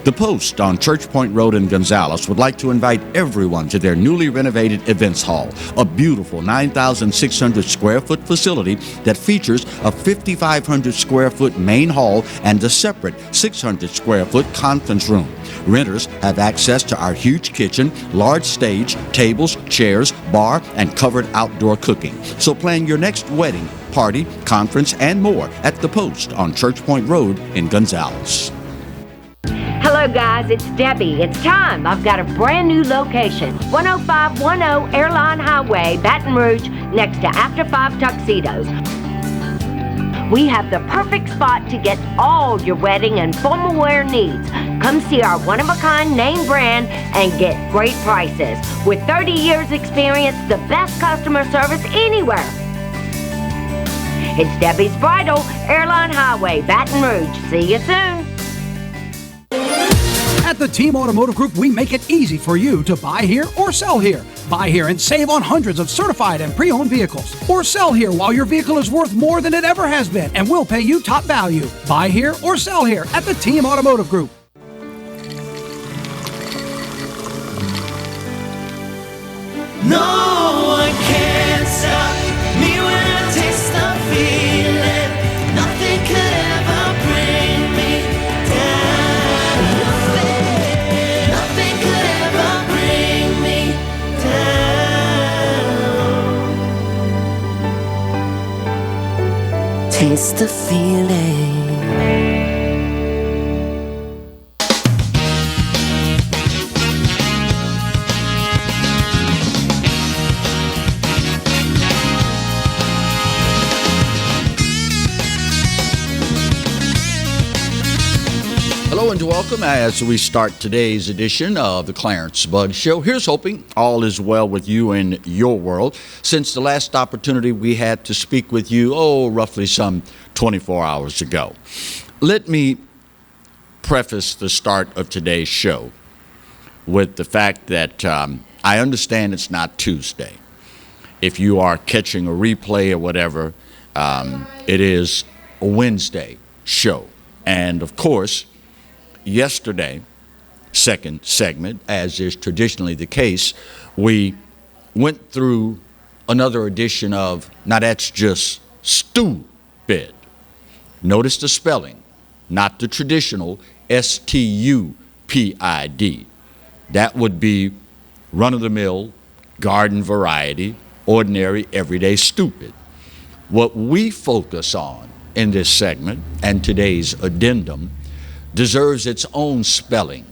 The Post on Church Point Road in Gonzales would like to invite everyone to their newly renovated events hall, a beautiful 9,600 square foot facility that features a 5,500 square foot main hall and a separate 600 square foot conference room. Renters have access to our huge kitchen, large stage, tables, chairs, bar, and covered outdoor cooking. So plan your next wedding, party, conference, and more at The Post on Church Point Road in Gonzales. Hello guys, it's Debbie. It's time. I've got a brand new location. 10510 Airline Highway, Baton Rouge, next to After 5 Tuxedos. We have the perfect spot to get all your wedding and formal wear needs. Come see our one-of-a-kind name brand and get great prices. With 30 years experience, the best customer service anywhere. It's Debbie's Bridal, Airline Highway, Baton Rouge. See you soon. At the Team Automotive Group, we make it easy for you to buy here or sell here. Buy here and save on hundreds of certified and pre-owned vehicles. Or sell here while your vehicle is worth more than it ever has been, and we'll pay you top value. Buy here or sell here at the Team Automotive Group. No one can stop me when I taste the feeling. Nothing could ever bring me down. Nothing could ever bring me down. Taste the feeling. Hello and welcome as we start today's edition of the Clarence Bud Show. Here's hoping all is well with you and your world. Since the last opportunity we had to speak with you, roughly some 24 hours ago. Let me preface the start of today's show with the fact that I understand it's not Tuesday. If you are catching a replay or whatever, it is a Wednesday show. And of course, yesterday, second segment, as is traditionally the case, we went through another edition of Now That's Just Stupid. Notice the spelling, not the traditional S-T-U-P-I-D. That would be run-of-the-mill, garden variety, ordinary, everyday stupid. What we focus on in this segment and today's addendum deserves its own spelling,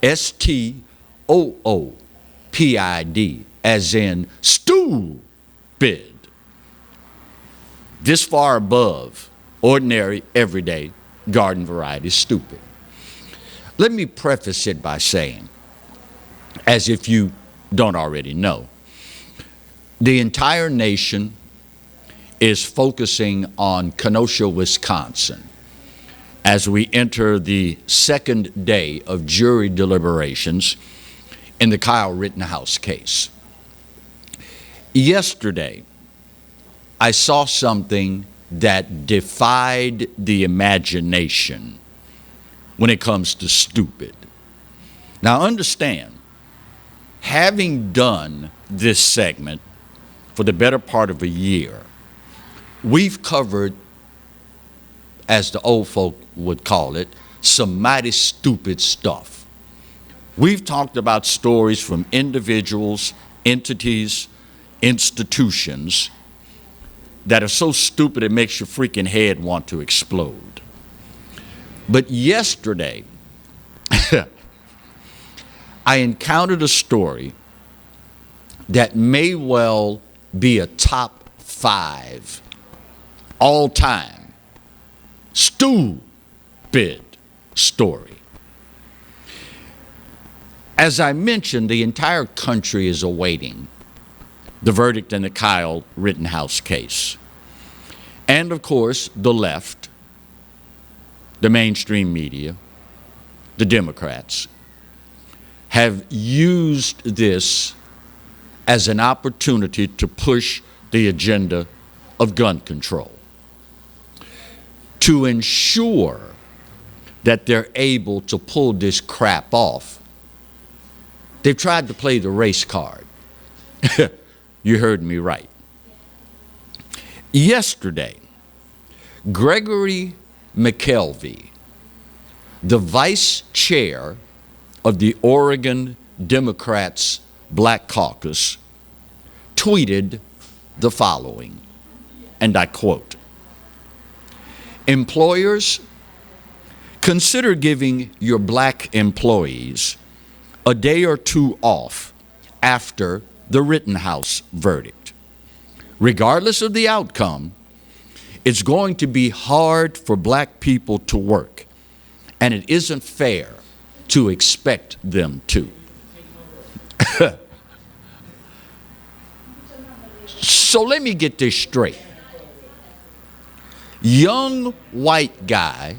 S-T-O-O-P-I-D, as in stupid. This far above ordinary, everyday, garden variety stupid. Let me preface it by saying, as if you don't already know, the entire nation is focusing on Kenosha, Wisconsin, as we enter the second day of jury deliberations in the Kyle Rittenhouse case. Yesterday, I saw something that defied the imagination when it comes to stupid. Now understand, having done this segment for the better part of a year, we've covered, as the old folk would call it, some mighty stupid stuff. We've talked about stories from individuals, entities, institutions that are so stupid it makes your freaking head want to explode. But yesterday, I encountered a story that may well be a top 5 all-time stupid story. As I mentioned, the entire country is awaiting the verdict in the Kyle Rittenhouse case. And of course, the left, the mainstream media, the Democrats, have used this as an opportunity to push the agenda of gun control, to ensure that they're able to pull this crap off. They've tried to play the race card. You heard me right. Yesterday, Gregory McKelvey, the vice chair of the Oregon Democrats' Black Caucus, tweeted the following, and I quote, "Employers, consider giving your black employees a day or two off after the Rittenhouse verdict. Regardless of the outcome, it's going to be hard for black people to work, and it isn't fair to expect them to." So let me get this straight. Young white guy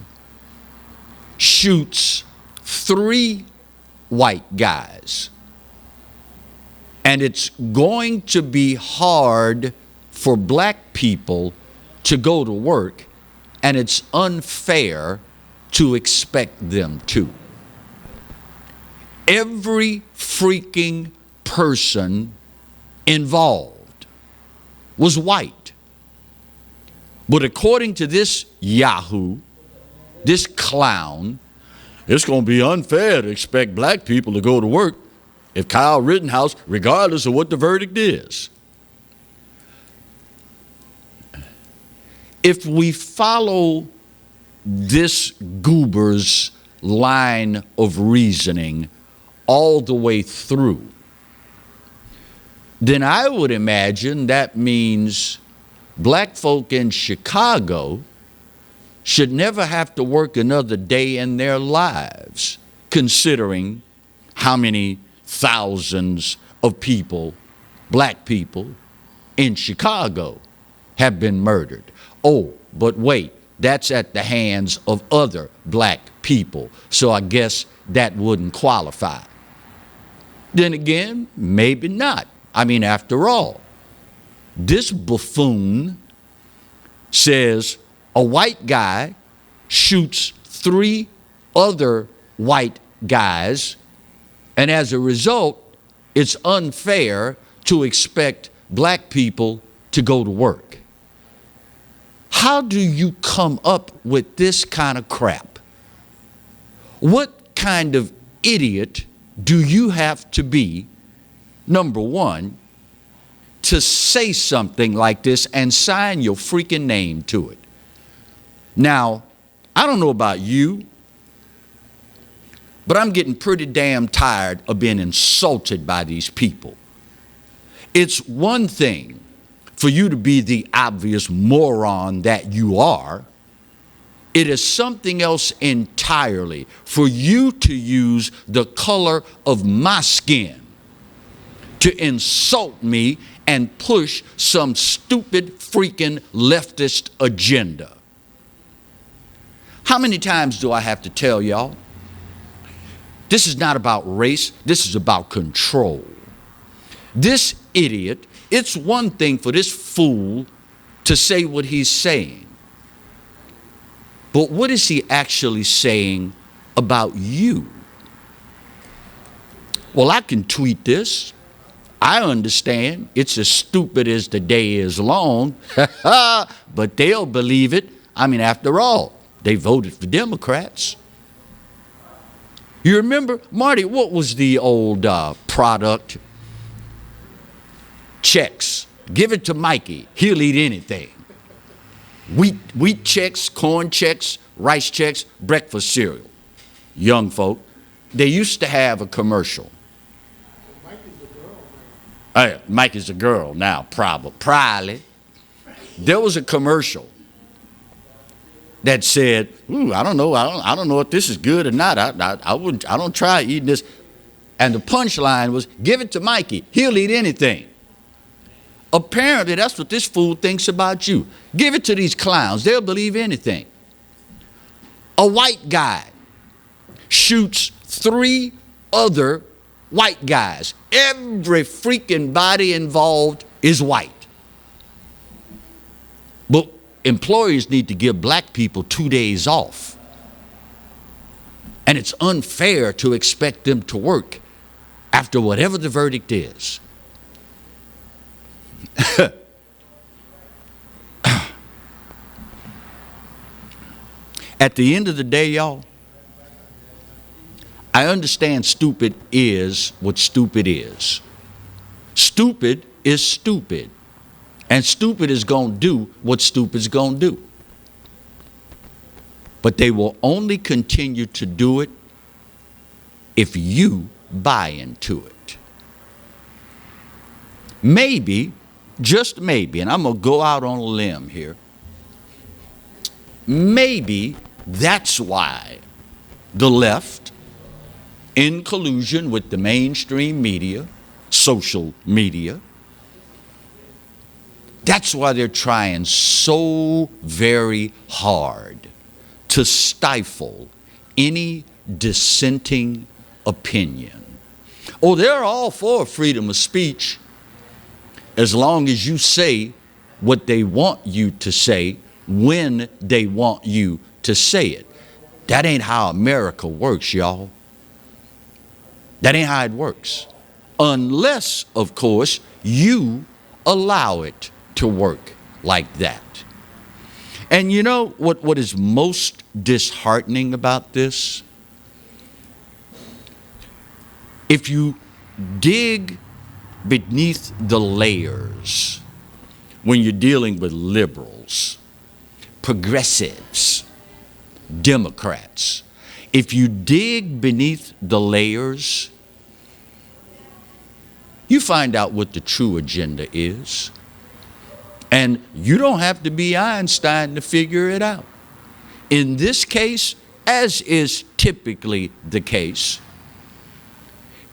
shoots 3 white guys, and it's going to be hard for black people to go to work, and it's unfair to expect them to. Every freaking person involved was white. But according to this yahoo, this clown, it's going to be unfair to expect black people to go to work if Kyle Rittenhouse, regardless of what the verdict is. If we follow this goober's line of reasoning all the way through, then I would imagine that means black folk in Chicago should never have to work another day in their lives, considering how many thousands of people, black people, in Chicago have been murdered. Oh, but wait, that's at the hands of other black people, so I guess that wouldn't qualify. Then again, maybe not. I mean, after all, this buffoon says a white guy shoots 3 other white guys, and as a result, it's unfair to expect black people to go to work. How do you come up with this kind of crap? What kind of idiot do you have to be, number one, to say something like this and sign your freaking name to it? Now, I don't know about you, but I'm getting pretty damn tired of being insulted by these people. It's one thing for you to be the obvious moron that you are. It is something else entirely for you to use the color of my skin to insult me and push some stupid freaking leftist agenda. How many times do I have to tell y'all? This is not about race, this is about control. This idiot, it's one thing for this fool to say what he's saying, but what is he actually saying about you? Well, I can tweet this. I understand it's as stupid as the day is long, but they'll believe it. I mean, after all, they voted for Democrats. You remember, Marty, what was the old product? Checks. Give it to Mikey. He'll eat anything. Wheat checks, corn checks, rice checks, breakfast cereal. Young folk, they used to have a commercial. Mike is a girl now, probably. There was a commercial that said, I don't know if this is good or not. I don't try eating this. And the punchline was, give it to Mikey. He'll eat anything. Apparently, that's what this fool thinks about you. Give it to these clowns. They'll believe anything. A white guy shoots 3 other white guys. Every freaking body involved is white. But employers need to give black people 2 days off. And it's unfair to expect them to work after whatever the verdict is. At the end of the day, y'all, I understand stupid is what stupid is. Stupid is stupid. And stupid is going to do what stupid's going to do. But they will only continue to do it if you buy into it. Maybe, just maybe, and I'm going to go out on a limb here, maybe that's why the left, in collusion with the mainstream media, social media, that's why they're trying so very hard to stifle any dissenting opinion. Oh, they're all for freedom of speech as long as you say what they want you to say when they want you to say it. That ain't how America works, y'all. That ain't how it works. Unless, of course, you allow it to work like that. And you know what is most disheartening about this? If you dig beneath the layers when you're dealing with liberals, progressives, Democrats, if you dig beneath the layers, you find out what the true agenda is. And you don't have to be Einstein to figure it out. In this case, as is typically the case,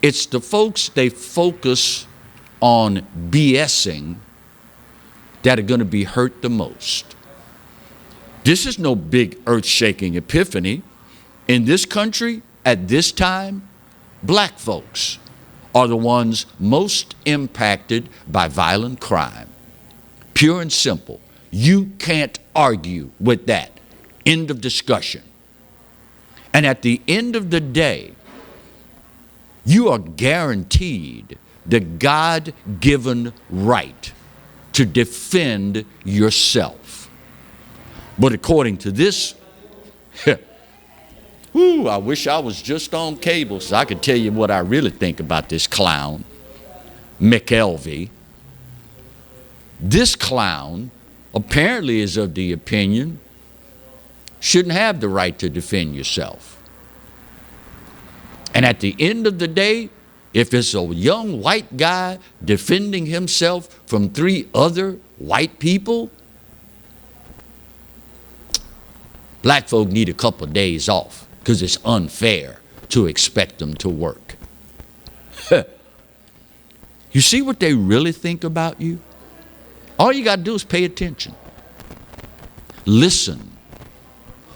it's the folks they focus on BSing that are going to be hurt the most. This is no big earth-shaking epiphany. In this country, at this time, black folks are the ones most impacted by violent crime. Pure and simple. You can't argue with that. End of discussion. And at the end of the day, you are guaranteed the God-given right to defend yourself. But according to this, I wish I was just on cable so I could tell you what I really think about this clown, McElvey. This clown apparently is of the opinion shouldn't have the right to defend yourself. And at the end of the day, if it's a young white guy defending himself from 3 other white people, black folk need a couple of days off because it's unfair to expect them to work. You see what they really think about you? All you got to do is pay attention. Listen.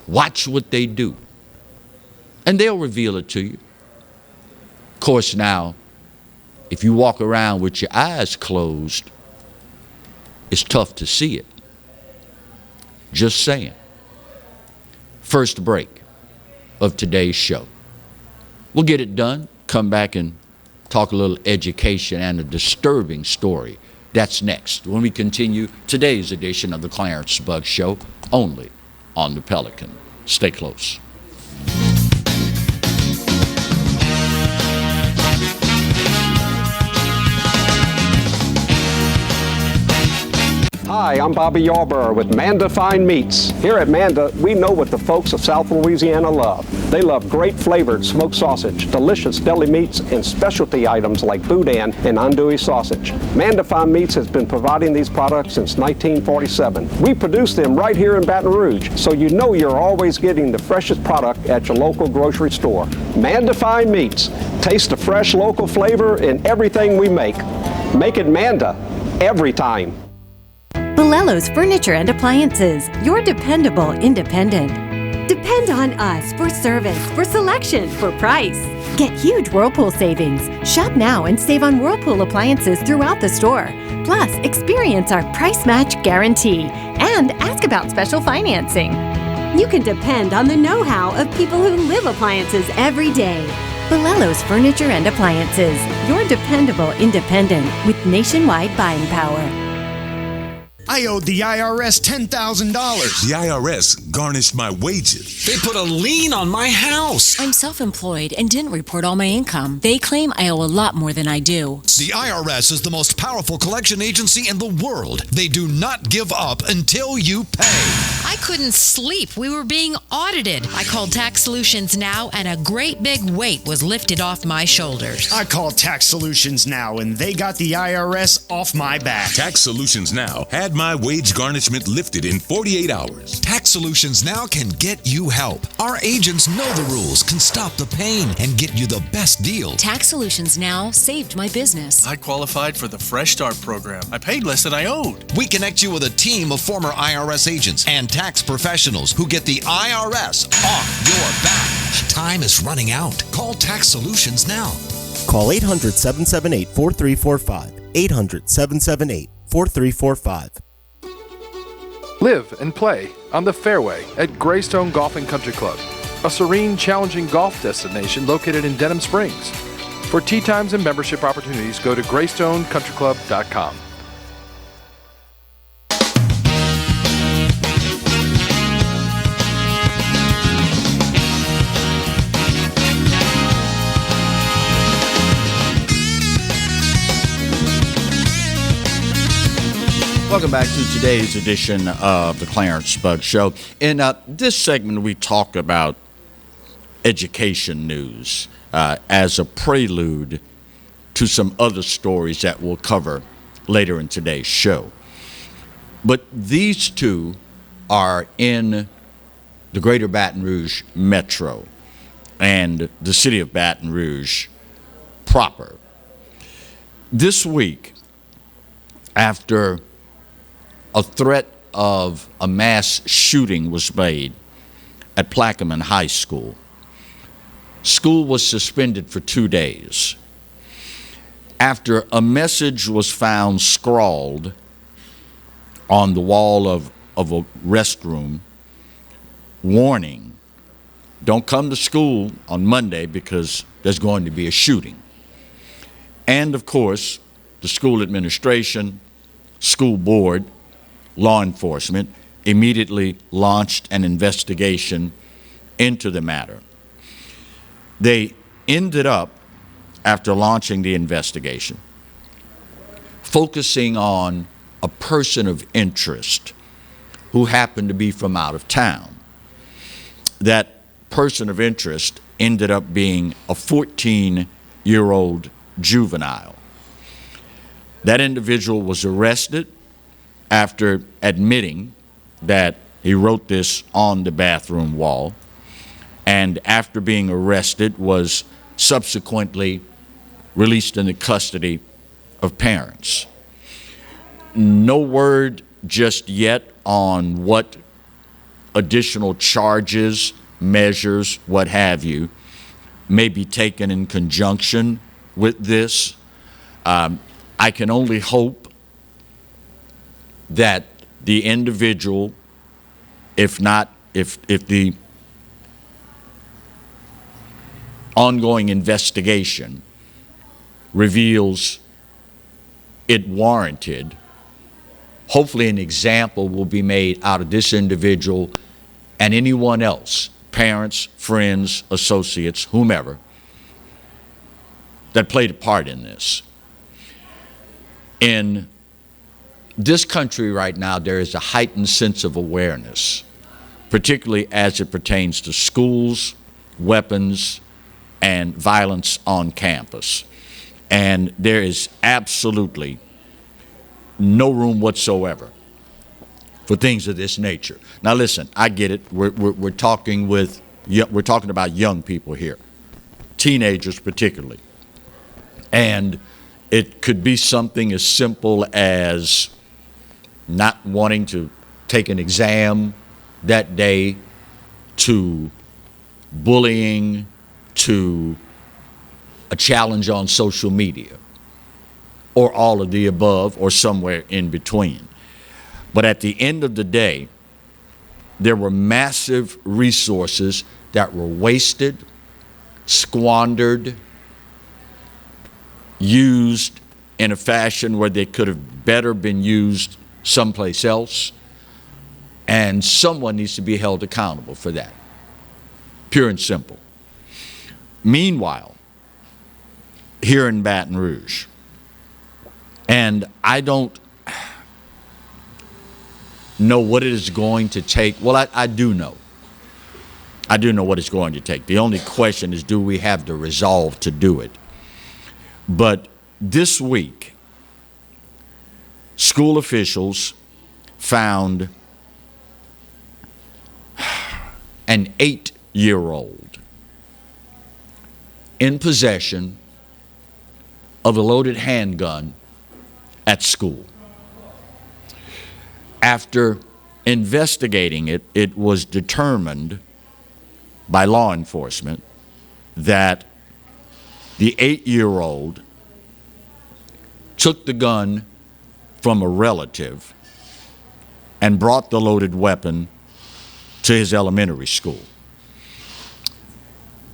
Watch what they do. And they'll reveal it to you. Of course, now, if you walk around with your eyes closed, it's tough to see it. Just saying. First break of today's show. We'll get it done, come back and talk a little education and a disturbing story. That's next when we continue today's edition of the Clarence Bug Show, only on the Pelican. Stay close. Hi, I'm Bobby Yarborough with Manda Fine Meats. Here at Manda, we know what the folks of South Louisiana love. They love great flavored smoked sausage, delicious deli meats, and specialty items like boudin and andouille sausage. Manda Fine Meats has been providing these products since 1947. We produce them right here in Baton Rouge, so you know you're always getting the freshest product at your local grocery store. Manda Fine Meats. Taste the fresh local flavor in everything we make. Make it Manda every time. Bolello's Furniture and Appliances, your dependable independent. Depend on us for service, for selection, for price. Get huge Whirlpool savings. Shop now and save on Whirlpool appliances throughout the store. Plus, experience our price match guarantee and ask about special financing. You can depend on the know-how of people who live appliances every day. Bolello's Furniture and Appliances. Your dependable independent with nationwide buying power. I owed the IRS $10,000. The IRS garnished my wages. They put a lien on my house. I'm self-employed and didn't report all my income. They claim I owe a lot more than I do. The IRS is the most powerful collection agency in the world. They do not give up until you pay. I couldn't sleep. We were being audited. I called Tax Solutions Now, and a great big weight was lifted off my shoulders. I called Tax Solutions Now, and they got the IRS off my back. Tax Solutions Now had my wage garnishment lifted in 48 hours. Tax Solutions Now can get you help. Our agents know the rules, can stop the pain, and get you the best deal. Tax Solutions Now saved my business. I qualified for the Fresh Start program. I paid less than I owed. We connect you with a team of former IRS agents and tax professionals who get the IRS off your back. Time is running out. Call Tax Solutions now. Call 800-778-4345. 800-778-4345. Live and play on the fairway at Greystone Golf and Country Club, a serene, challenging golf destination located in Denham Springs. For tee times and membership opportunities, go to GreystoneCountryClub.com. Welcome back to today's edition of the Clarence Bud Show. In this segment, we talk about education news as a prelude to some other stories that we'll cover later in today's show. But these two are in the greater Baton Rouge metro and the city of Baton Rouge proper. This week, after a threat of a mass shooting was made at Plaquemine High School, school was suspended for 2 days. After a message was found scrawled on the wall of a restroom, warning, don't come to school on Monday because there's going to be a shooting. And of course, the school administration, school board, law enforcement immediately launched an investigation into the matter. They ended up, after launching the investigation, focusing on a person of interest who happened to be from out of town. That person of interest ended up being a 14-year-old juvenile. That individual was arrested after admitting that he wrote this on the bathroom wall, and after being arrested was subsequently released in the custody of parents. No word just yet on what additional charges, measures, what have you, may be taken in conjunction with this. I can only hope that the individual, if the ongoing investigation reveals it warranted, hopefully an example will be made out of this individual and anyone else, parents, friends, associates, whomever, that played a part in this. In this country right now, there is a heightened sense of awareness, particularly as it pertains to schools, weapons, and violence on campus. And there is absolutely no room whatsoever for things of this nature. Now listen, I get it. We're talking about young people here, teenagers particularly. And it could be something as simple as not wanting to take an exam that day, to bullying, to a challenge on social media, or all of the above, or somewhere in between. But at the end of the day, there were massive resources that were wasted, squandered, used in a fashion where they could have better been used someplace else, and someone needs to be held accountable for that. Pure and simple. Meanwhile, here in Baton Rouge, and I don't know what it is going to take. Well, I do know. I do know what it's going to take. The only question is, do we have the resolve to do it? But this week, school officials found an 8-year-old in possession of a loaded handgun at school. After investigating it, it was determined by law enforcement that the 8-year-old took the gun from a relative and brought the loaded weapon to his elementary school.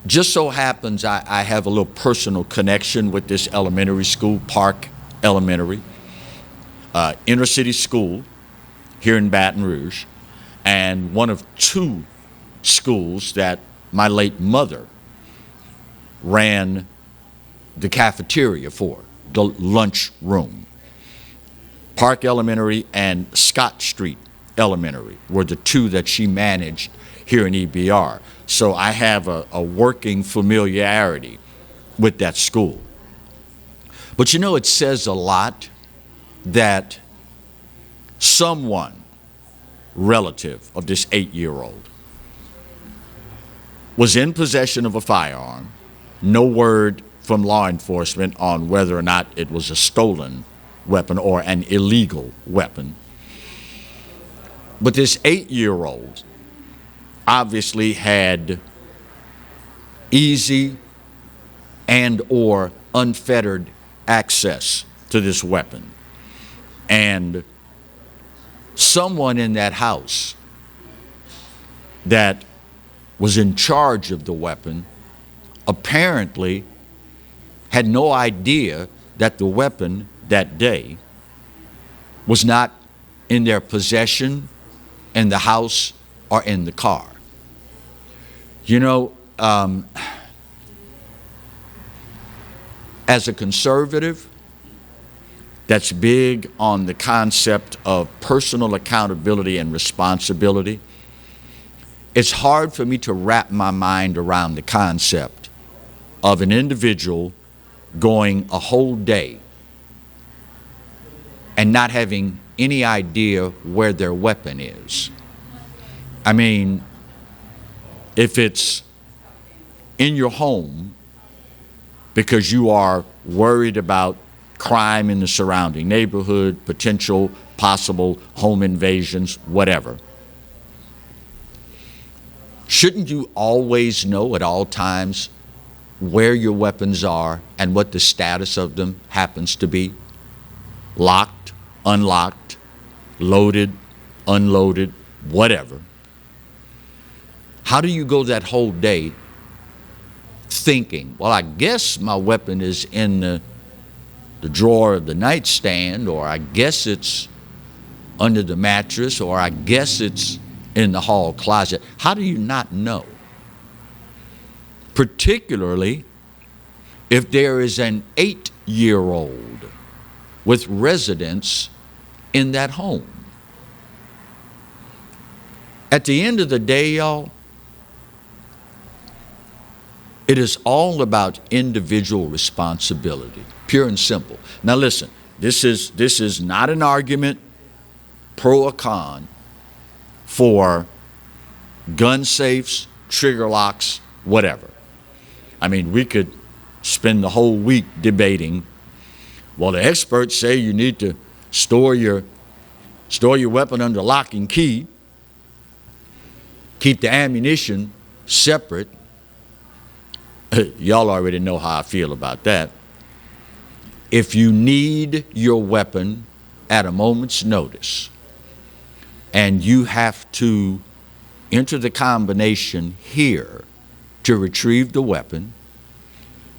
Just so happens I have a little personal connection with this elementary school, Park Elementary, inner city school here in Baton Rouge, and one of 2 schools that my late mother ran the cafeteria for, the lunch room. Park Elementary and Scott Street Elementary were the 2 that she managed here in EBR. So I have a working familiarity with that school. But you know, it says a lot that someone relative of this 8-year-old was in possession of a firearm. No word from law enforcement on whether or not it was a stolen weapon or an illegal weapon. But this 8-year-old obviously had easy and or unfettered access to this weapon. And someone in that house that was in charge of the weapon apparently had no idea that the weapon that day was not in their possession, in the house, or in the car. You know, as a conservative that's big on the concept of personal accountability and responsibility, it's hard for me to wrap my mind around the concept of an individual going a whole day and not having any idea where their weapon is. I mean, if it's in your home because you are worried about crime in the surrounding neighborhood, potential possible home invasions, whatever, shouldn't you always know at all times where your weapons are and what the status of them happens to be? Locked, unlocked, loaded, unloaded, whatever. How do you go that whole day thinking, well, I guess my weapon is in the drawer of the nightstand, or I guess it's under the mattress, or I guess it's in the hall closet? How do you not know? Particularly if there is an 8-year-old with residence in that home. At the end of the day, y'all, it is all about individual responsibility, pure and simple. Now listen, this is not an argument pro or con for gun safes, trigger locks, whatever. I mean, we could spend the whole week debating, well, the experts say you need to store your weapon under lock and key, keep the ammunition separate. Y'all already know how I feel about that. If you need your weapon at a moment's notice and you have to enter the combination here to retrieve the weapon,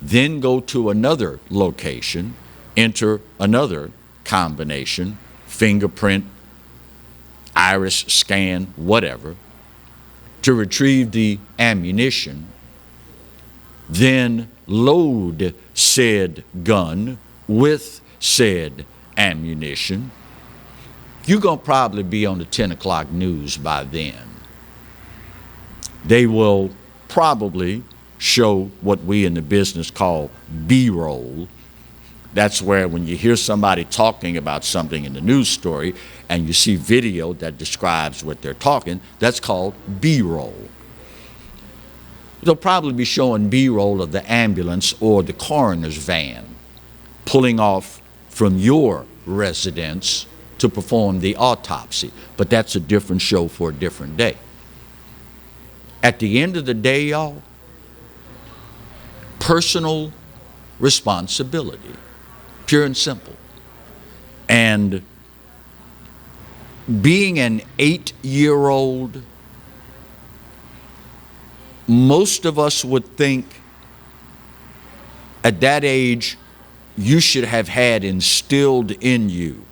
then go to another location, enter another combination, fingerprint, iris scan, whatever, to retrieve the ammunition, then load said gun with said ammunition, you're going to probably be on the 10 o'clock news by then. They will probably show what we in the business call B-roll. That's where when you hear somebody talking about something in the news story and you see video that describes what they're talking, that's called B-roll. They'll probably be showing B-roll of the ambulance or the coroner's van pulling off from your residence to perform the autopsy. But that's a different show for a different day. At the end of the day, y'all, personal responsibility, pure and simple. And being an 8-year-old, most of us would think at that age you should have had instilled in you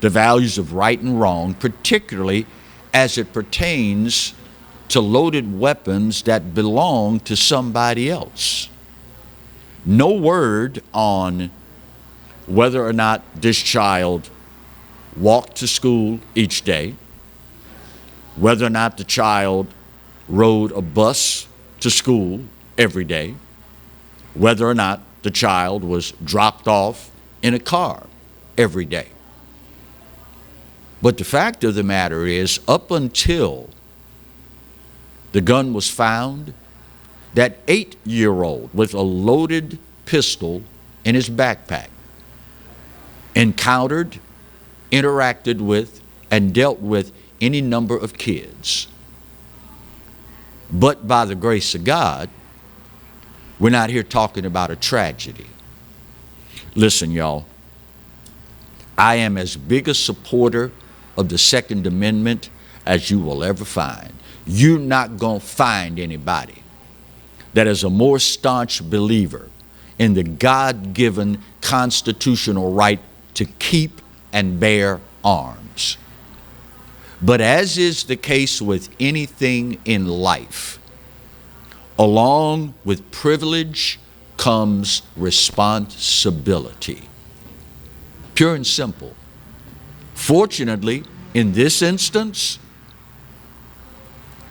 the values of right and wrong, particularly as it pertains to loaded weapons that belong to somebody else. No word on whether or not this child walked to school each day, whether or not the child rode a bus to school every day, whether or not the child was dropped off in a car every day. But the fact of the matter is, up until the gun was found, that 8-year-old with a loaded pistol in his backpack encountered, interacted with, and dealt with any number of kids. But by the grace of God, we're not here talking about a tragedy. Listen, y'all, I am as big a supporter of the Second Amendment as you will ever find. You're not going to find anybody that is a more staunch believer in the God-given constitutional right to keep and bear arms. But as is the case with anything in life, along with privilege comes responsibility. Pure and simple. Fortunately, in this instance,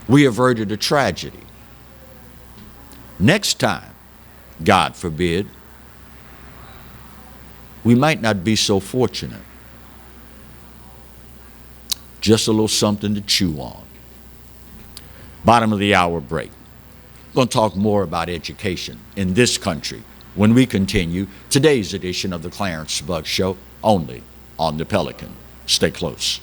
we averted a tragedy. Next time, God forbid, we might not be so fortunate. Just a little something to chew on. Bottom of the hour break. We're going to talk more about education in this country when we continue today's edition of the Clarence Bug Show, only on the Pelican. Stay close.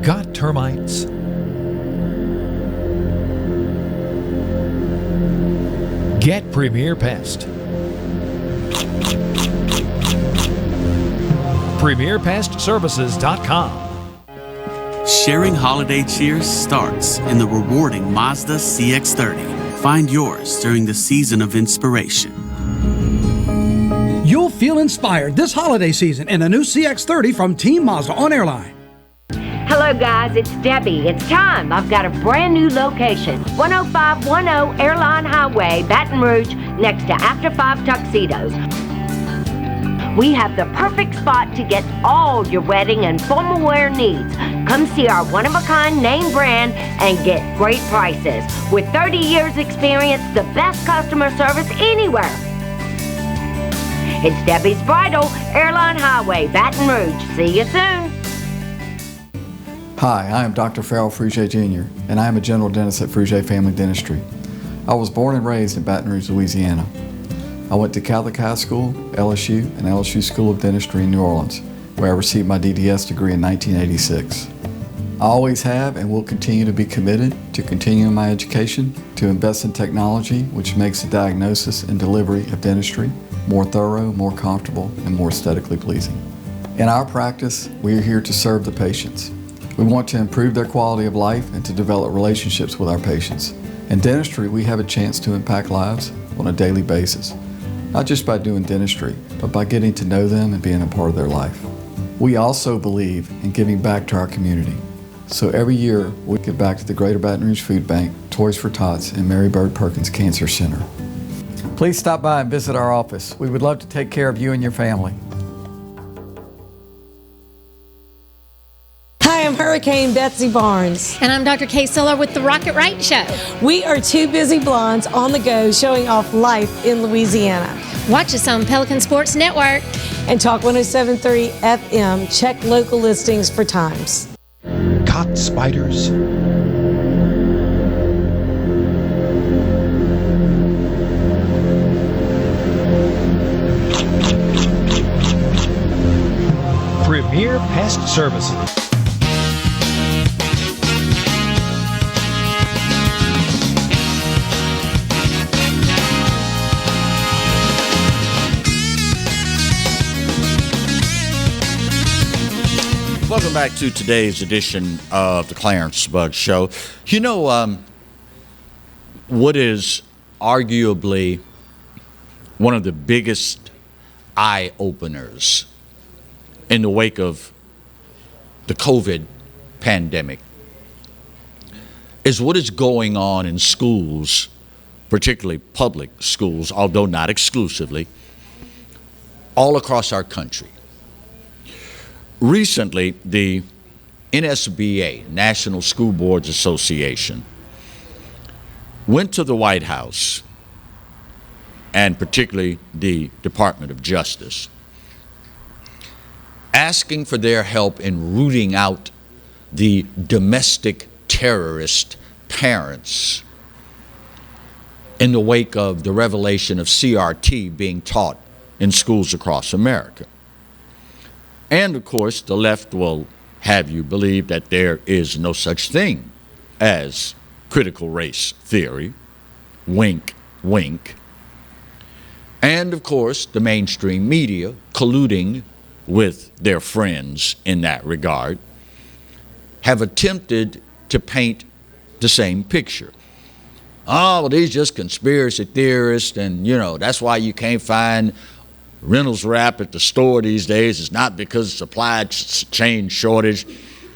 Got termites? Get Premier Pest. PremierPestServices.com. Sharing holiday cheers starts in the rewarding Mazda CX-30. Find yours during the season of inspiration. You'll feel inspired this holiday season in a new CX-30 from Team Mazda on Airline. Hello guys, it's Debbie. It's time. I've got a brand new location. 10510 Airline Highway, Baton Rouge, next to After 5 Tuxedos. We have the perfect spot to get all your wedding and formal wear needs. Come see our one-of-a-kind name brand and get great prices. With 30 years experience, the best customer service anywhere. It's Debbie's Bridal, Airline Highway, Baton Rouge. See you soon. Hi, I am Dr. Farrell Frugier Jr., and I am a general dentist at Frugier Family Dentistry. I was born and raised in Baton Rouge, Louisiana. I went to Catholic High School, LSU, and LSU School of Dentistry in New Orleans, where I received my DDS degree in 1986. I always have and will continue to be committed to continuing my education, to invest in technology which makes the diagnosis and delivery of dentistry more thorough, more comfortable, and more aesthetically pleasing. In our practice, we are here to serve the patients. We want to improve their quality of life and to develop relationships with our patients. In dentistry, we have a chance to impact lives on a daily basis, not just by doing dentistry, but by getting to know them and being a part of their life. We also believe in giving back to our community. So every year, we give back to the Greater Baton Rouge Food Bank, Toys for Tots, and Mary Bird Perkins Cancer Center. Please stop by and visit our office. We would love to take care of you and your family. Hi, I'm Hurricane Betsy Barnes. And I'm Dr. Kay Siller with the Rocket Right Show. We are two busy blondes on the go showing off life in Louisiana. Watch us on Pelican Sports Network. And Talk 107.3 FM. Check local listings for times. Caught spiders. Premier Pest Services. Welcome back to today's edition of the Clarence Bud Show. You know, what is arguably one of the biggest eye-openers in the wake of the COVID pandemic is what is going on in schools, particularly public schools, although not exclusively, all across our country. Recently, the NSBA, National School Boards Association, went to the White House, and particularly the Department of Justice, asking for their help in rooting out the domestic terrorist parents in the wake of the revelation of CRT being taught in schools across America. And of course, the left will have you believe that there is no such thing as critical race theory. Wink, wink. And of course, the mainstream media colluding with their friends in that regard have attempted to paint the same picture. Oh, well, these just conspiracy theorists, and you know, that's why you can't find Reynolds Wrap at the store these days. It's not because of supply chain shortage.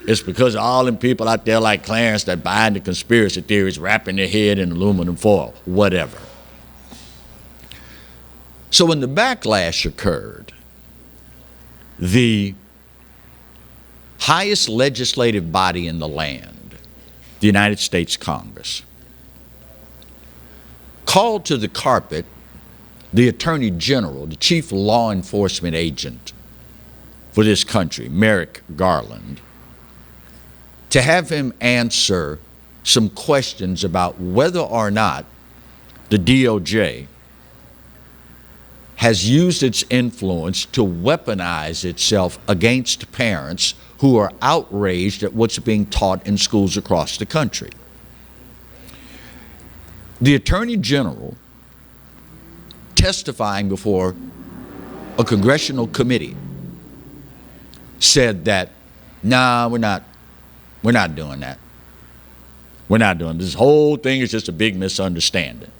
It's because of all them people out there like Clarence that buy into conspiracy theories, wrapping their head in aluminum foil, whatever. So when the backlash occurred, the highest legislative body in the land, the United States Congress, called to the carpet the Attorney General, the chief law enforcement agent for this country, Merrick Garland, to have him answer some questions about whether or not the DOJ has used its influence to weaponize itself against parents who are outraged at what's being taught in schools across the country. The Attorney General, testifying before a congressional committee, said that, nah, we're not doing that. We're not doing this. Whole thing is just a big misunderstanding.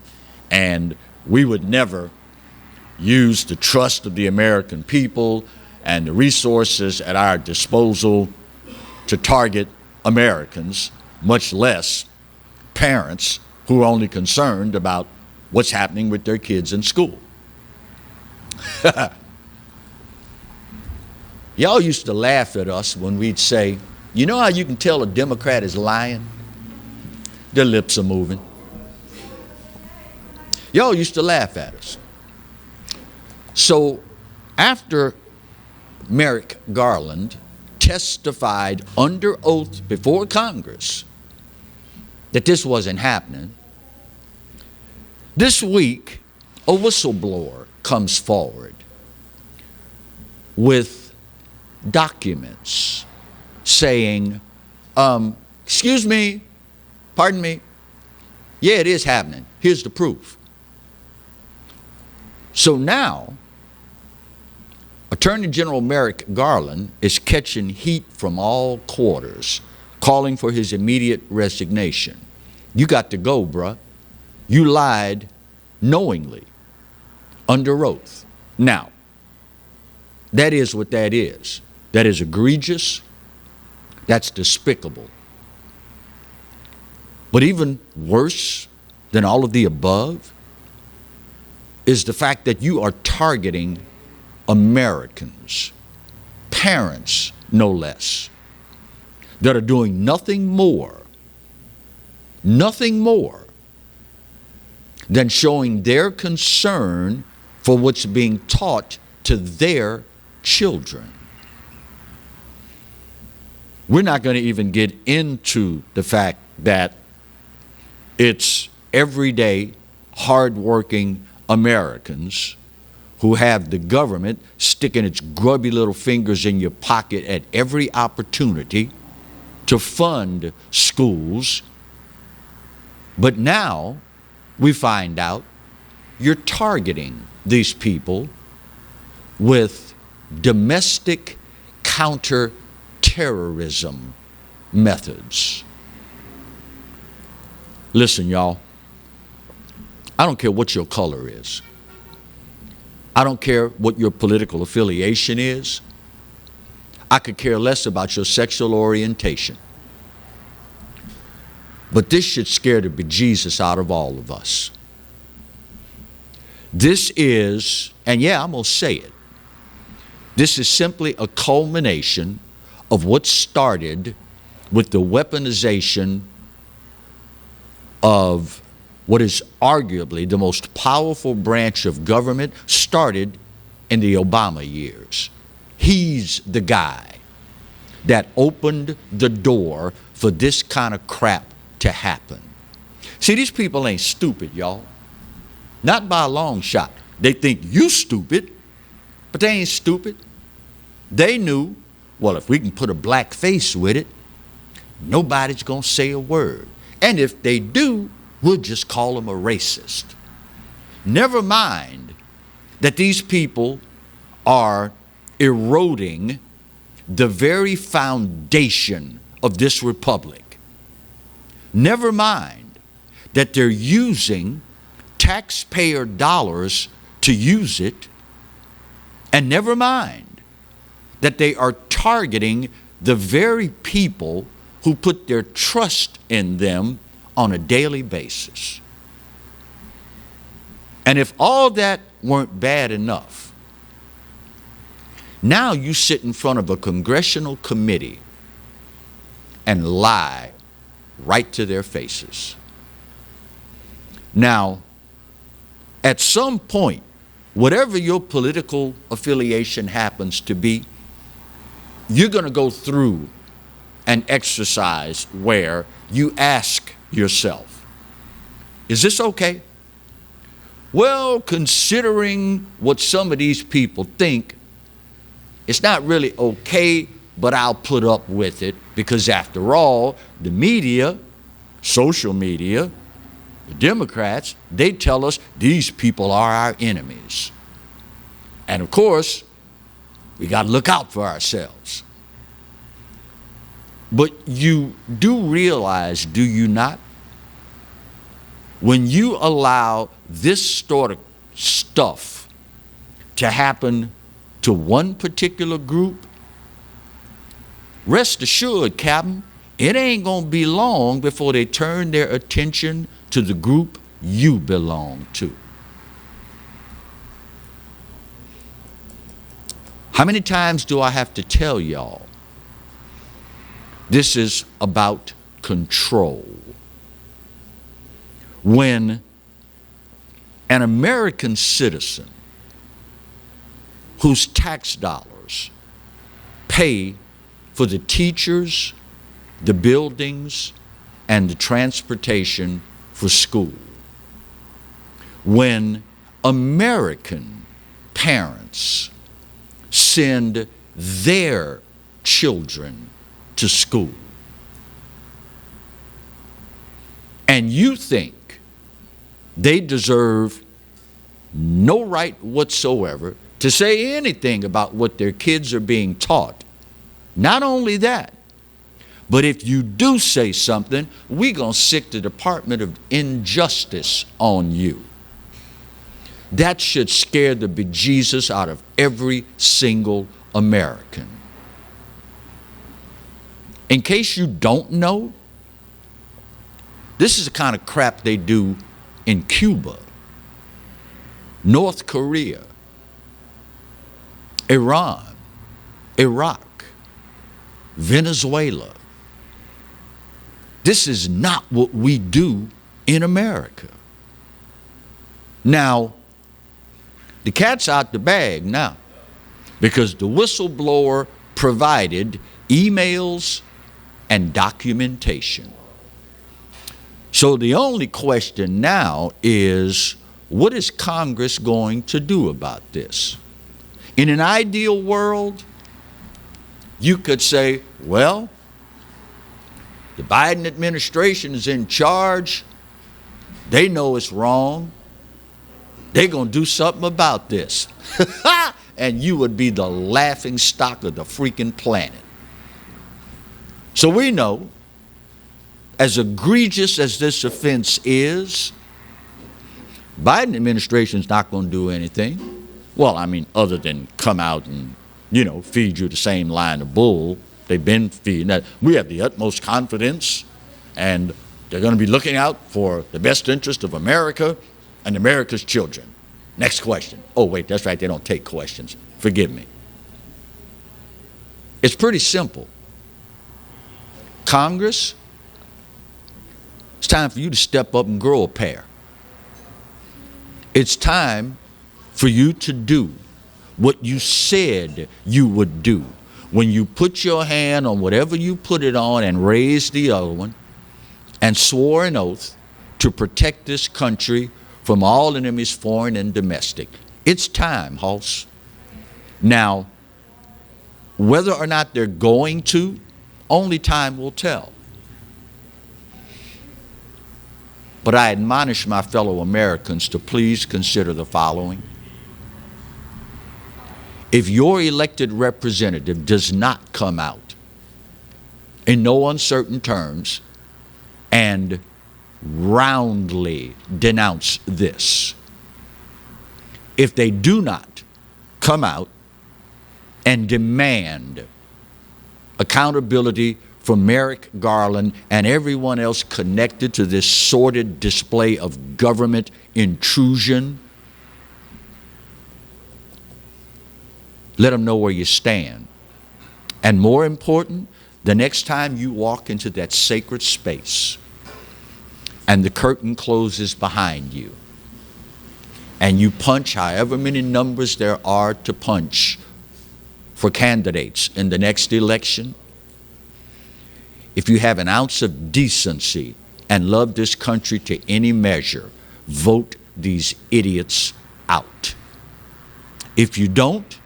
And we would never use the trust of the American people and the resources at our disposal to target Americans, much less parents who are only concerned about what's happening with their kids in school. Y'all used to laugh at us when we'd say, you know how you can tell a Democrat is lying? Their lips are moving. Y'all used to laugh at us. So after Merrick Garland testified under oath before Congress that this wasn't happening, this week a whistleblower comes forward with documents saying Excuse me, pardon me. Yeah, it is happening. Here's the proof. So now, Attorney General Merrick Garland is catching heat from all quarters, calling for his immediate resignation. You got to go, bruh. You lied knowingly, under oath. Now, that is what that is. That is egregious. That's despicable. But even worse than all of the above is the fact that you are targeting Americans, parents no less, that are doing nothing more than showing their concern for what's being taught to their children. We're not going to even get into the fact that it's everyday, hardworking Americans who have the government sticking its grubby little fingers in your pocket at every opportunity to fund schools. But now we find out you're targeting these people with domestic counter-terrorism methods. Listen, y'all, I don't care what your color is. I don't care what your political affiliation is. I could care less about your sexual orientation. But this should scare the bejesus out of all of us. This is, and yeah, I'm going to say it, this is simply a culmination of what started with the weaponization of what is arguably the most powerful branch of government, started in the Obama years. He's the guy that opened the door for this kind of crap to happen. See, these people ain't stupid, y'all. Not by a long shot. They think you stupid, but they ain't stupid. They knew, well, if we can put a black face with it, nobody's going to say a word. And if they do, we'll just call them a racist. Never mind that these people are eroding the very foundation of this republic. Never mind that they're using taxpayer dollars to use it. And never mind that they are targeting the very people who put their trust in them on a daily basis. And if all that weren't bad enough, now you sit in front of a congressional committee and lie right to their faces. Now, at some point, whatever your political affiliation happens to be, you're going to go through an exercise where you ask yourself, is this okay? Well, considering what some of these people think, it's not really okay, but I'll put up with it because after all, the media, social media, the Democrats, they tell us these people are our enemies. And of course, we got to look out for ourselves. But you do realize, do you not? When you allow this sort of stuff to happen to one particular group, rest assured, Captain, it ain't going to be long before they turn their attention to the group you belong to. How many times do I have to tell y'all? This is about control. When an American citizen whose tax dollars pay for the teachers, the buildings, and the transportation for school, when American parents send their children to school, and you think they deserve no right whatsoever to say anything about what their kids are being taught. Not only that, but if you do say something, we're going to sick the Department of Injustice on you. That should scare the bejesus out of every single American. In case you don't know, this is the kind of crap they do in Cuba, North Korea, Iran, Iraq, Venezuela. This is not what we do in America. Now, the cat's out the bag now, because the whistleblower provided emails and documentation. So the only question now is, what is Congress going to do about this? In an ideal world, you could say, well, the Biden administration is in charge. They know it's wrong. They're going to do something about this. And you would be the laughing stock of the freaking planet. So we know, as egregious as this offense is, Biden administration is not going to do anything. Well, I mean, other than come out and, feed you the same line of bull they've been feeding. That we have the utmost confidence, and they're going to be looking out for the best interest of America and America's children. Next question. Oh, wait, that's right. They don't take questions. Forgive me. It's pretty simple. Congress, it's time for you to step up and grow a pair. It's time for you to do what you said you would do when you put your hand on whatever you put it on and raised the other one and swore an oath to protect this country from all enemies, foreign and domestic. It's time, Hoss. Now, whether or not they're going to, only time will tell. But I admonish my fellow Americans to please consider the following. If your elected representative does not come out in no uncertain terms and roundly denounce this, if they do not come out and demand accountability from Merrick Garland and everyone else connected to this sordid display of government intrusion, let them know where you stand. And more important, the next time you walk into that sacred space and the curtain closes behind you and you punch however many numbers there are to punch for candidates in the next election, if you have an ounce of decency and love this country to any measure, vote these idiots out. If you don't,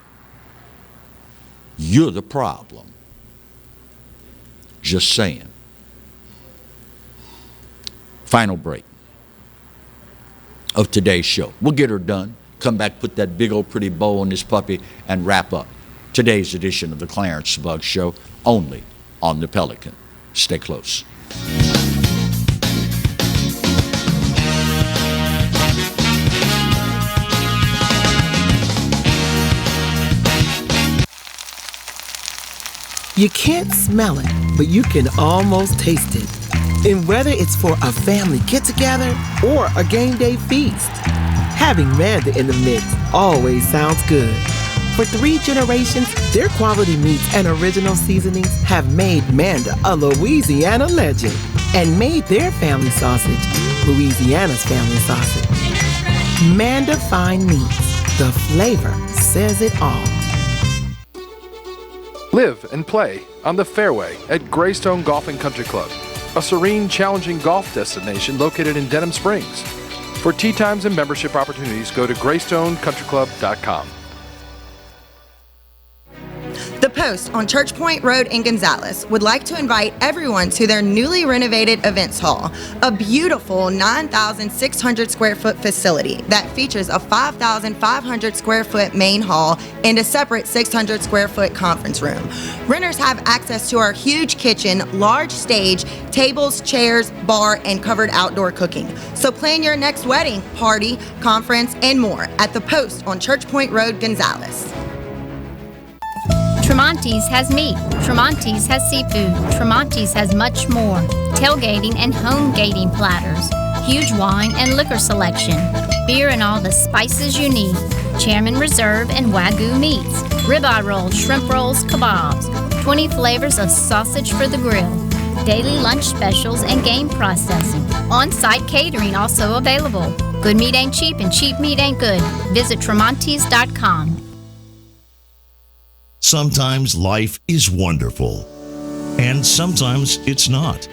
you're the problem. Just saying. Final break of today's show. We'll get her done. Come back, put that big old pretty bow on this puppy, and wrap up today's edition of the Clarence Bugg Show, only on the Pelican. Stay close. You can't smell it, but you can almost taste it. And whether it's for a family get-together or a game day feast, having Manda in the mix always sounds good. For 3 generations, their quality meats and original seasonings have made Manda a Louisiana legend and made their family sausage Louisiana's family sausage. Manda Fine Meats. The flavor says it all. Live and play on the fairway at Greystone Golf and Country Club, a serene, challenging golf destination located in Denham Springs. For tee times and membership opportunities, go to GreystoneCountryClub.com. The Post on Church Point Road in Gonzales would like to invite everyone to their newly renovated events hall, a beautiful 9,600 square foot facility that features a 5,500 square foot main hall and a separate 600 square foot conference room. Renters have access to our huge kitchen, large stage, tables, chairs, bar, and covered outdoor cooking. So plan your next wedding, party, conference, and more at the Post on Church Point Road, Gonzales. Tremonti's has meat, Tremonti's has seafood, Tremonti's has much more. Tailgating and home gating platters, huge wine and liquor selection, beer and all the spices you need, Chairman Reserve and Wagyu meats, ribeye rolls, shrimp rolls, kebabs, 20 flavors of sausage for the grill, daily lunch specials and game processing. On-site catering also available. Good meat ain't cheap and cheap meat ain't good. Visit Tremonti's.com. Sometimes life is wonderful, and sometimes it's not.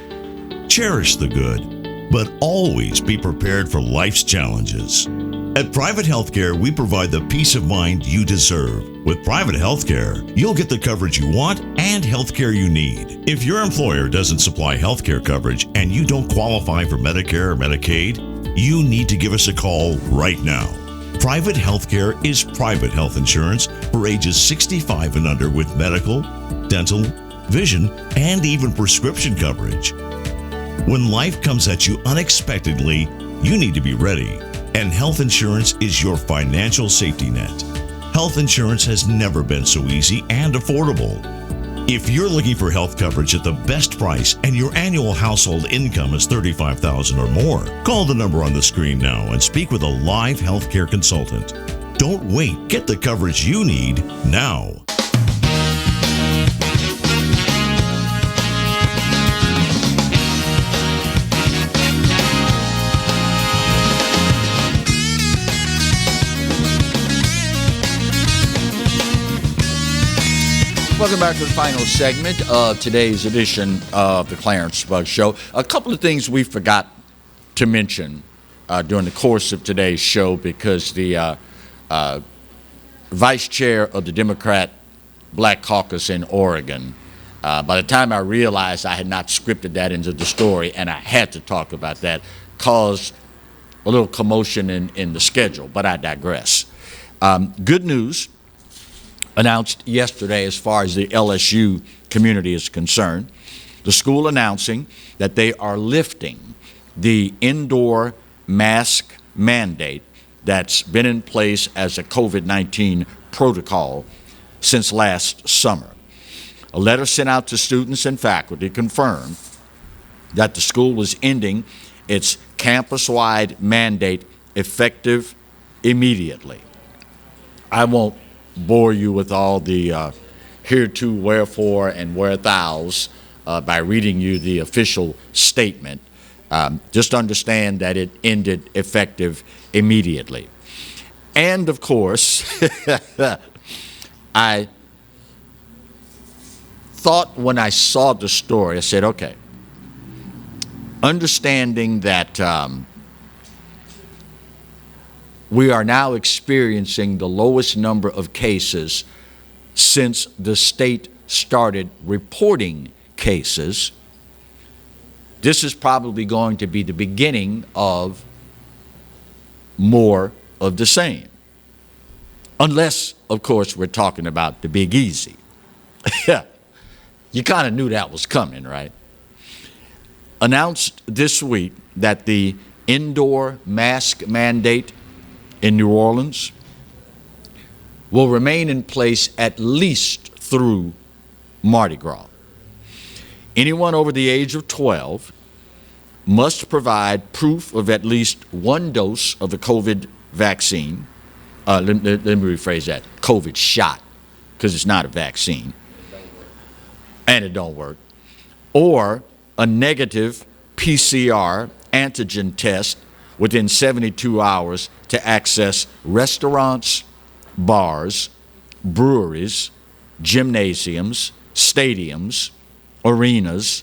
Cherish the good, but always be prepared for life's challenges. At Private Healthcare, we provide the peace of mind you deserve. With Private Healthcare, you'll get the coverage you want and healthcare you need. If your employer doesn't supply healthcare coverage and you don't qualify for Medicare or Medicaid, you need to give us a call right now. Private Healthcare is private health insurance for ages 65 and under with medical, dental, vision, and even prescription coverage. When life comes at you unexpectedly, you need to be ready, and health insurance is your financial safety net. Health insurance has never been so easy and affordable. If you're looking for health coverage at the best price and your annual household income is $35,000 or more, call the number on the screen now and speak with a live healthcare consultant. Don't wait. Get the coverage you need now. Welcome back to the final segment of today's edition of the Clarence Bug Show. A couple of things we forgot to mention during the course of today's show because the vice chair of the Democrat Black Caucus in Oregon, by the time I realized I had not scripted that into the story and I had to talk about that, caused a little commotion in the schedule, but I digress. Good news announced yesterday as far as the LSU community is concerned. The school announcing that they are lifting the indoor mask mandate that's been in place as a COVID-19 protocol since last summer. A letter sent out to students and faculty confirmed that the school was ending its campus-wide mandate effective immediately. I won't bore you with all the hereto, wherefore, and wherethous by reading you the official statement. Just understand that it ended effective immediately. And of course, I thought when I saw the story, I said, okay, understanding that we are now experiencing the lowest number of cases since the state started reporting cases. This is probably going to be the beginning of more of the same. Unless, of course, we're talking about the Big Easy. You kind of knew that was coming, right? Announced this week that the indoor mask mandate in New Orleans will remain in place at least through Mardi Gras. Anyone over the age of 12 must provide proof of at least one dose of the COVID vaccine. Let me rephrase that, COVID shot, because it's not a vaccine, and it don't work, or a negative PCR antigen test within 72 hours to access restaurants, bars, breweries, gymnasiums, stadiums, arenas,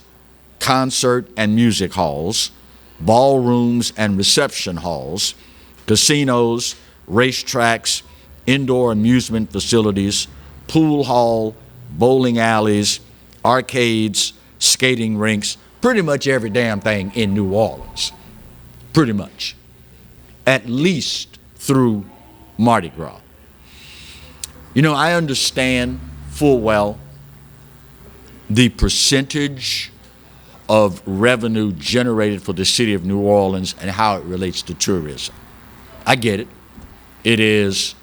concert and music halls, ballrooms and reception halls, casinos, racetracks, indoor amusement facilities, pool hall, bowling alleys, arcades, skating rinks, pretty much every damn thing in New Orleans. Pretty much. At least through Mardi Gras. You know, I understand full well the percentage of revenue generated for the city of New Orleans and how it relates to tourism. I get it. It is,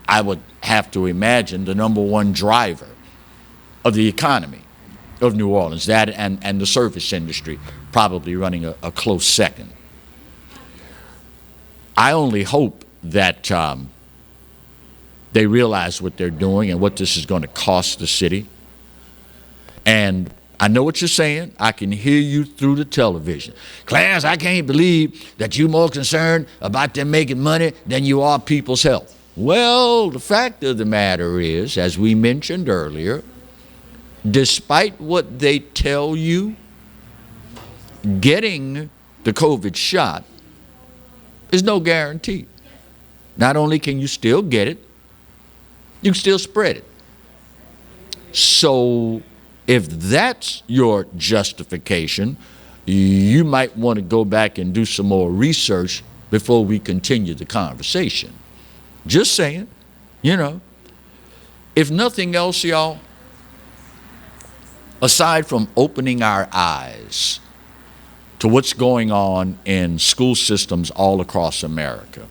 I would have to imagine, the number one driver of the economy of New Orleans, that and the service industry probably running a close second. I only hope that they realize what they're doing and what this is going to cost the city. And I know what you're saying. I can hear you through the television. Clarence, I can't believe that you're more concerned about them making money than you are people's health. Well, the fact of the matter is, as we mentioned earlier, despite what they tell you, getting the COVID shot is no guarantee. Not only can you still get it, you can still spread it. So if that's your justification, you might want to go back and do some more research before we continue the conversation. Just saying, you know. If nothing else, y'all, aside from opening our eyes to what's going on in school systems all across America,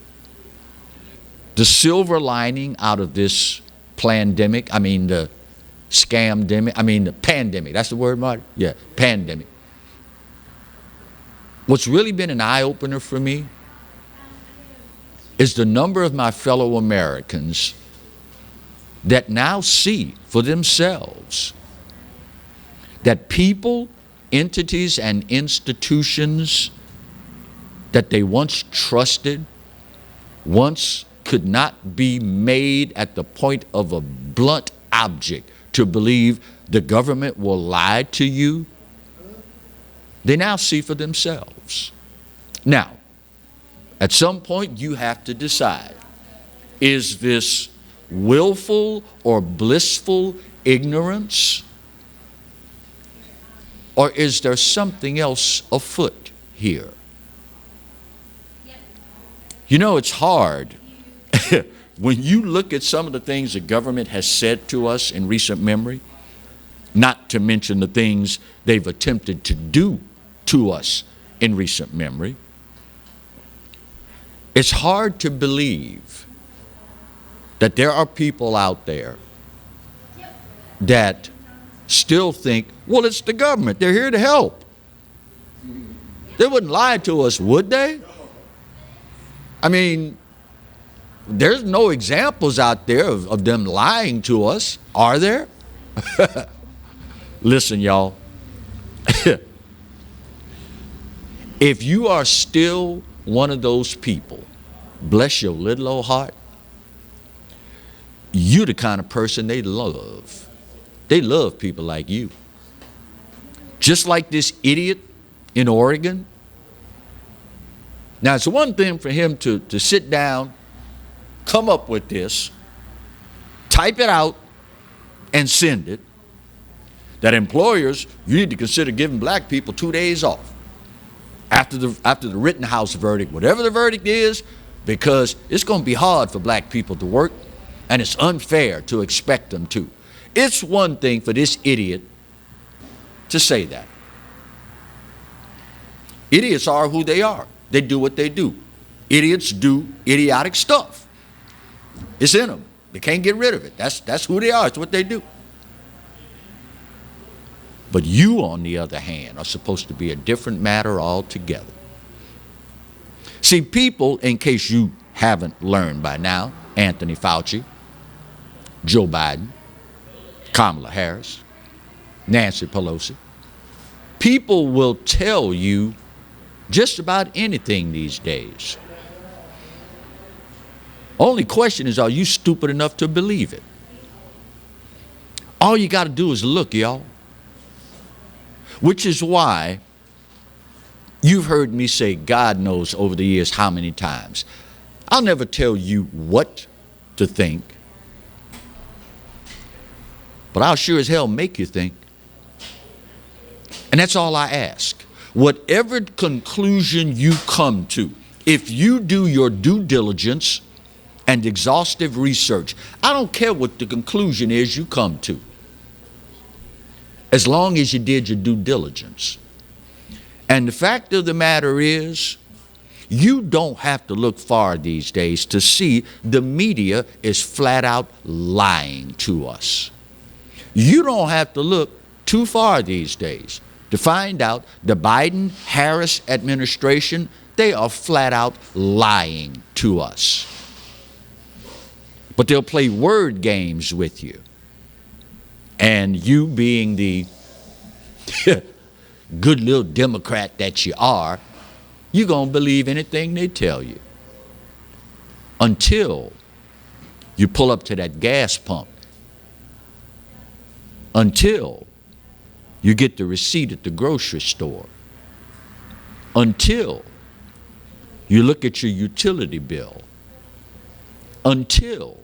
the silver lining out of this pandemic, the pandemic, that's the word, Marty? Yeah, pandemic. What's really been an eye-opener for me is the number of my fellow Americans that now see for themselves that people, entities, and institutions that they once trusted, once could not be made at the point of a blunt object to believe the government will lie to you, they now see for themselves. Now, at some point you have to decide, is this willful or blissful ignorance, or is there something else afoot here? You know, it's hard when you look at some of the things the government has said to us in recent memory, not to mention the things they've attempted to do to us in recent memory. It's hard to believe that there are people out there that still think, well, it's the government. They're here to help. They wouldn't lie to us, would they? There's no examples out there of them lying to us, are there? Listen, y'all. If you are still one of those people, bless your little old heart, you're the kind of person they love. They love people like you. Just like this idiot in Oregon. Now, it's one thing for him to sit down, come up with this, type it out, and send it, that employers, you need to consider giving black people 2 days off after the Rittenhouse verdict, whatever the verdict is, because it's going to be hard for black people to work, and it's unfair to expect them to. It's one thing for this idiot to say that. Idiots are who they are. They do what they do. Idiots do idiotic stuff. It's in them. They can't get rid of it. That's who they are. It's what they do. But you, on the other hand, are supposed to be a different matter altogether. See, people, in case you haven't learned by now, Anthony Fauci, Joe Biden, Kamala Harris, Nancy Pelosi, people will tell you just about anything these days. Only question is, are you stupid enough to believe it? All you got to do is look, y'all. Which is why you've heard me say, God knows over the years how many times, I'll never tell you what to think. but I'll sure as hell make you think. And that's all I ask. Whatever conclusion you come to, if you do your due diligence and exhaustive research, I don't care what the conclusion is you come to, as long as you did your due diligence. And the fact of the matter is, you don't have to look far these days to see the media is flat out lying to us. You don't have to look too far these days to find out the Biden-Harris administration, they are flat out lying to us. But they'll play word games with you. And you being the good little Democrat that you are, you're going to believe anything they tell you. Until you pull up to that gas pump. Until you get the receipt at the grocery store. Until you look at your utility bill. Until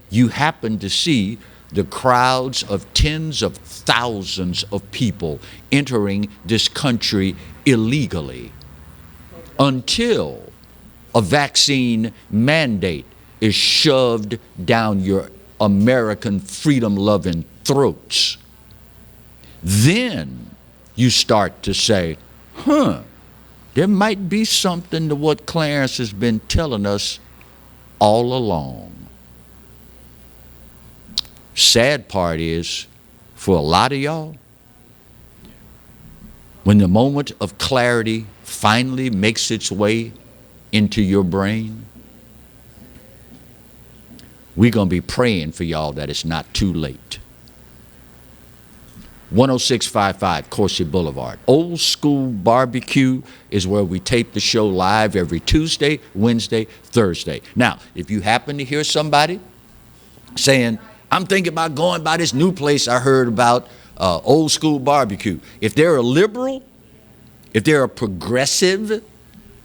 you happen to see the crowds of tens of thousands of people entering this country illegally. Until a vaccine mandate is shoved down your American freedom-loving throats. Then you start to say, there might be something to what Clarence has been telling us all along. Sad part is, for a lot of y'all, when the moment of clarity finally makes its way into your brain, we're going to be praying for y'all that it's not too late. 10655 Corsi Boulevard. Old School Barbecue is where we tape the show live every Tuesday, Wednesday, Thursday. Now, if you happen to hear somebody saying, I'm thinking about going by this new place I heard about, Old School Barbecue. If they're a liberal, if they're a progressive,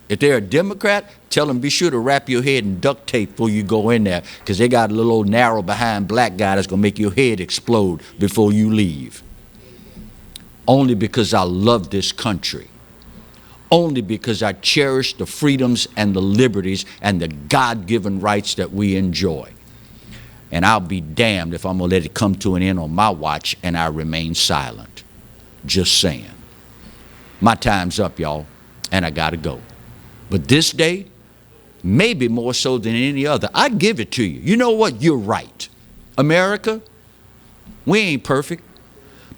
if they're a Democrat, tell them be sure to wrap your head in duct tape before you go in there, because they got a little old narrow behind black guy that's going to make your head explode before you leave. Only because I love this country. Only because I cherish the freedoms and the liberties and the God-given rights that we enjoy. And I'll be damned if I'm going to let it come to an end on my watch and I remain silent. Just saying. My time's up, y'all, and I got to go. But this day, maybe more so than any other, I give it to you. You know what? You're right. America, we ain't perfect.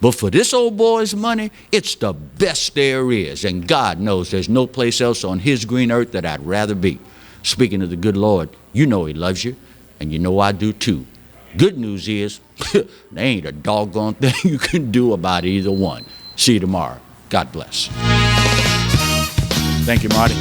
But for this old boy's money, it's the best there is. And God knows there's no place else on his green earth that I'd rather be. Speaking of the good Lord, you know he loves you. And you know I do too. Good news is, there ain't a doggone thing you can do about either one. See you tomorrow. God bless. Thank you, Marty.